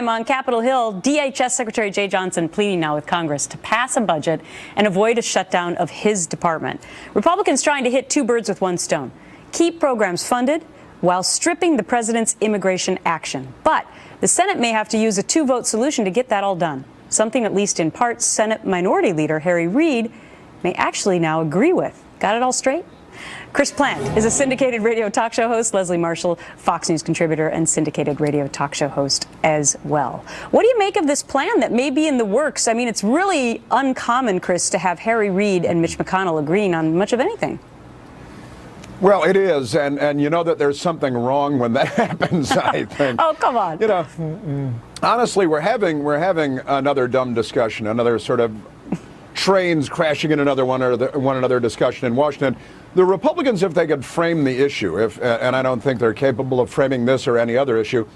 time on Capitol Hill, DHS Secretary Jay Johnson pleading now with Congress to pass a budget and avoid a shutdown of his department. Republicans trying to hit two birds with one stone. Keep programs funded while stripping the president's immigration action. But the Senate may have to use a two-vote solution to get that all done. Something, at least in part, Senate Minority Leader Harry Reid may actually now agree with. Got it all straight? Chris Plante is a syndicated radio talk show host. Leslie Marshall, Fox News contributor and syndicated radio talk show host as well. What do you make of this plan that may be in the works? I mean, it's really uncommon, Chris, to have Harry Reid and Mitch McConnell agreeing on much of anything. Well, it is, and you know that there's something wrong when that happens, I think. Oh, come on. You know, honestly, we're having another dumb discussion, another sort of trains crashing in one another discussion in Washington. The Republicans, if they could frame the issue, and I don't think they're capable of framing this or any other issue,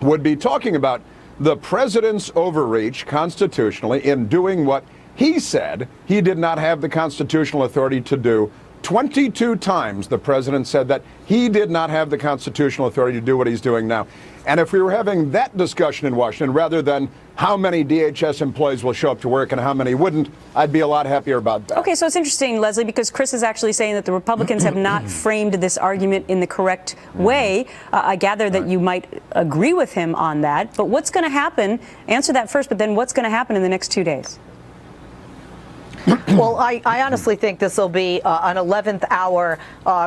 would be talking about the president's overreach constitutionally in doing what he said he did not have the constitutional authority to do. 22 times the president said that he did not have the constitutional authority to do what he's doing now. And if we were having that discussion in Washington rather than how many DHS employees will show up to work and how many wouldn't, I'd be a lot happier about that. Okay, so it's interesting, Leslie, because Chris is actually saying that the Republicans have not framed this argument in the correct way. I gather that you might agree with him on that. But what's going to happen? Answer that first, but then what's going to happen in the next 2 days? Well, I honestly think this will be an 11th hour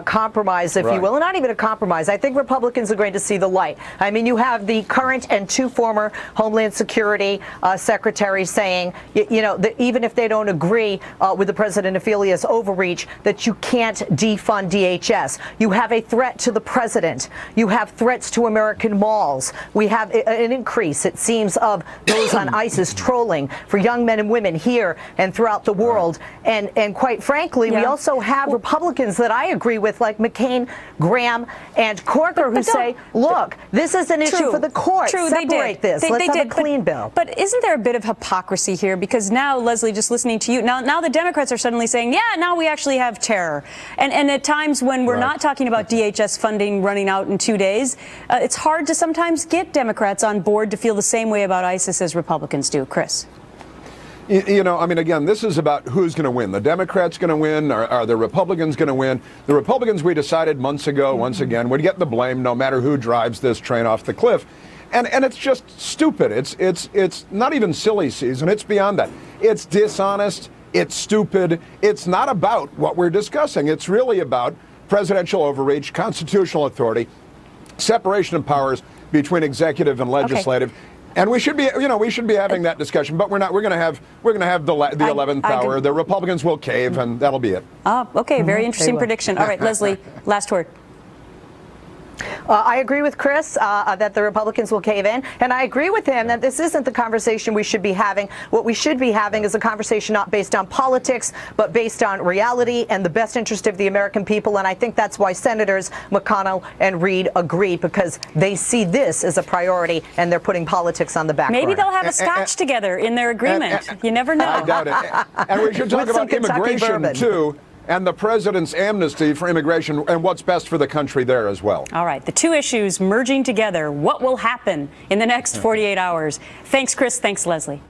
compromise, if you will, and not even a compromise. I think Republicans are going to see the light. I mean, you have the current and two former Homeland Security secretaries saying, you know, that even if they don't agree with the President Ophelia's overreach, that you can't defund DHS. You have a threat to the president. You have threats to American malls. We have an increase, it seems, of those on ISIS trolling for young men and women here and throughout the world. And quite frankly, we also have Republicans that I agree with, like McCain, Graham, and Corker, who say, look, this is an issue for the court. Separate this. Let's have a clean bill. But isn't there a bit of hypocrisy here? Because now, Leslie, just listening to you, now the Democrats are suddenly saying, yeah, now we actually have terror. And at times when we're not talking about DHS funding running out in 2 days, it's hard to sometimes get Democrats on board to feel the same way about ISIS as Republicans do. Chris? You know, I mean, again, this is about who's going to win. The Democrats going to win? Are the Republicans going to win? The Republicans, we decided months ago, once again, would get the blame no matter who drives this train off the cliff. And it's just stupid. It's not even silly season. It's beyond that. It's dishonest. It's stupid. It's not about what we're discussing. It's really about presidential overreach, constitutional authority, separation of powers between executive and legislative. Okay. And we should be, you know, we should be having that discussion, but we're not. We're going to have the 11th hour. The Republicans will cave, and that'll be it. Oh, okay. Very interesting prediction. All right, Leslie, last word. I agree with Chris that the Republicans will cave in, and I agree with him that this isn't the conversation we should be having. What we should be having is a conversation not based on politics, but based on reality and the best interest of the American people, and I think that's why Senators McConnell and Reid agree, because they see this as a priority, and they're putting politics on the back burner. Maybe they'll have a scotch together in their agreement. You never know. I doubt it. And we should talk about immigration, too. And the president's amnesty for immigration and what's best for the country there as well. All right. The two issues merging together. What will happen in the next 48 hours? Thanks, Chris. Thanks, Leslie.